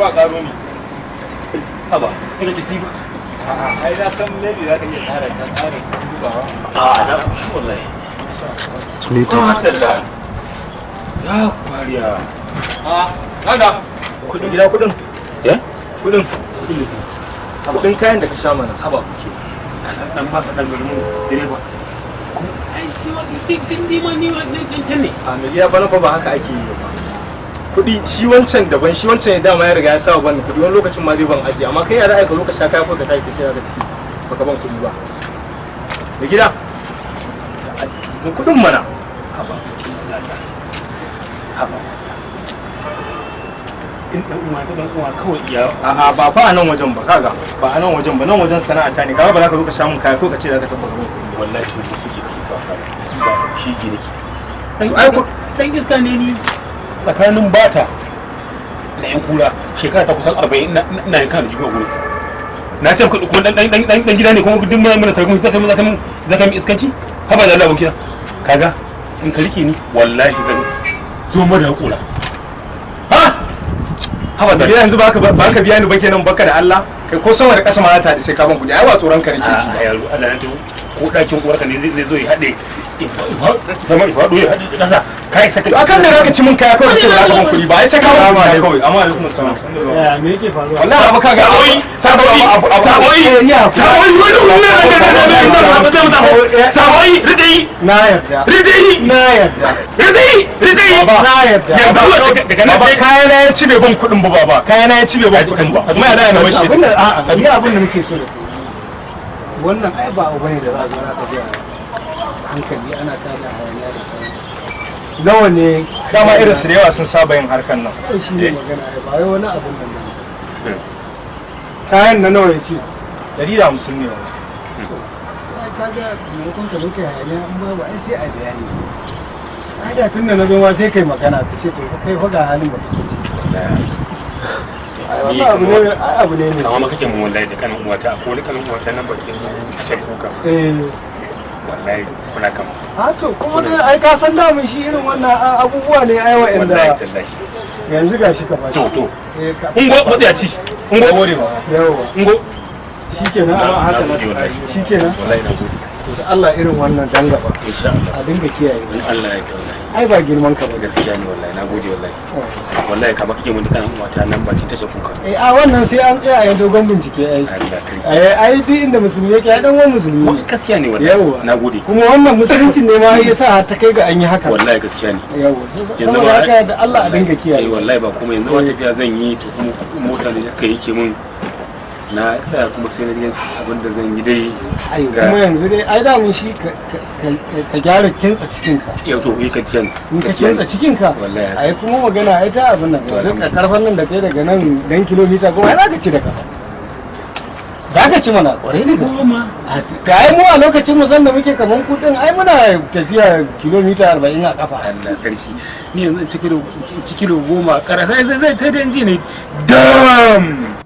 ko a karo ni haba ina ta tiba ai na san maybe za ka iya ƙara zubawa na shi wallahi ne ta ya kwariya kaga kudin gida kudin kudin kayan da ka sha mana haba kuke ka san dan masa dan mulmu direba ai ni ma dan can ne a mai gida bana fa ba haka ake yi ba kudi shi wancan daban shi wancan ya dama ya riga ya sa ban kudi wani lokacin ma zai ban aje amma kai ya ra'ayi ka lokacin kaya ko ka tafi ka sai ka baka ban kudi ba mai gida mu kudin mana haba in dan uwa kawai iya a'a ba fa a nan wajen ba kaga ba a nan wajen ba nan wajen sana'a ta ne kaga ba za ka zo ka sha mun kaya ko ka ce za ka tabbata ban kudi wallahi to kike ba shi ke nake dan iska ne ni tsakanin bata da yan kura shekara ta kusan 40 ina yanka da jikin gurin na ce kuma dan gida ne kuma duk mana tarkon zaka mi iskanci haba da Allah abokina kaga in ka rike ni wallahi zan zo mu da hakura haba da yanzu ba ka biya ni ba kenan baka da Allah kai ko sama da ƙasa ma ta da sai ka ban kudi ai ba tsoron ka nake ci ba yaro Allah na to ko dakin uwarka ne zai zo ya hade zama ya fado ya hade da ƙasa kai saka akan da zaka ci mun kaya kawai ce za ka ban kudi ba ai sai ka ban kudi kawai amma alaikum assalam ya me yake faruwa wallahi abu kaga saboyi ridai na yarda daga nan sai kaya na ya ci bai ban kudin ba baba kaya na ya ci bai ban kudin ba kuma ya da na bashi abin da nake so da wannan ai ba abu bane da za a zo na tafiya hankali ana tada hayaniya da sauransu nawa ne dama irin su da yawa sun saba yin harkan nan shi ne magana ai ba wai wani abun nan kayan na nawa ya ce 150 ne wannan sai kaga maimakon ka zo kai hayaniya amma ba ai sai a bayani ai da tun da na zo ma sai kai magana ka ce to kai fa ga halin da kake ciki abu ne ne amma kake mun wallahi da kanin uwata ko da kanin uwata nan bakin can kuka wallahi kuna kan to kuma dai ai ka san da mun shi irin wannan abubuwa ne ai wa'anda yanzu gashi ka bashi to ungo mutiyaci ungo gode ba yawa ungo shikenan amma haka na shikenan wallahi na gode to Allah irin wannan dan gaba insha Allah a dinga kiyaye in Allah ya kauna ai ba girman ka ba gaskiya ne wallahi na gode wallahi kama kake mun dukkan uwata nan bakin tashe kuka a wannan sai an tsaya a dogon bincike ai duk inda musulmi yake ya dan wani musulmi gaskiya ne wallahi na gode kuma wannan musulunci ne ma yasa har ta kai ga an yi haka wallahi gaskiya ne yawa saboda haka da Allah a dinga kiyaye wallahi ba kuma yanzu wata tafiya zan yi to kuma mota ne suka yake mun na tsaya kuma sai na yin abin da zan yi dai kuma yanzu dai ai da mun shi ka gyara kintsa cikinka yau to ka tiyan in ka kintsa cikinka ai kuma magana ai ta abin nan yanzu karfan nan da kai daga nan dan kilomita kuma ai zaka ci da kafa zaka ci mana kwarai ne ga ai mu a lokacin mu san da muke kaman kudin ai muna tafiya kilomita 40 a kafa Allah sarki ni yanzu ci kilo 10 karasa zai ta danji ne dam